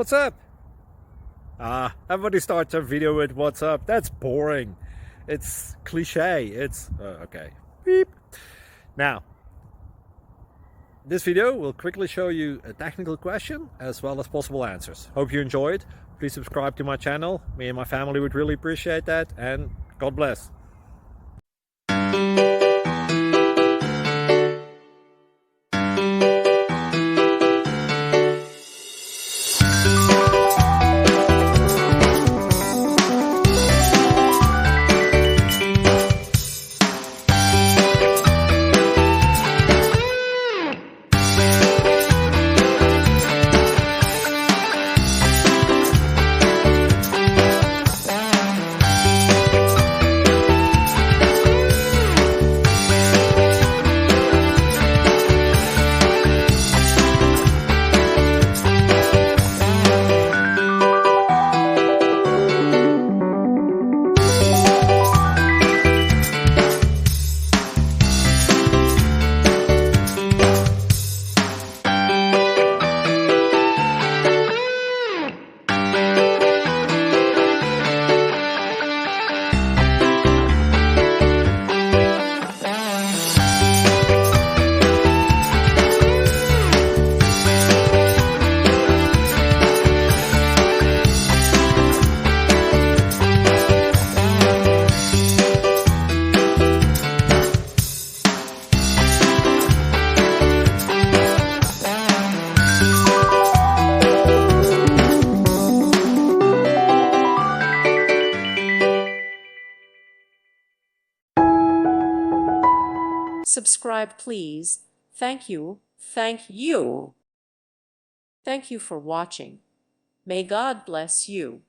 What's up? Everybody starts a video with what's up. That's boring. It's cliche. It's okay. Beep. Now, this video will quickly show you a technical question as well as possible answers. Hope you enjoyed. Please subscribe to my channel. Me and my family would really appreciate that, and God bless. Subscribe, please. Thank you. Thank you. Thank you for watching. May God bless you.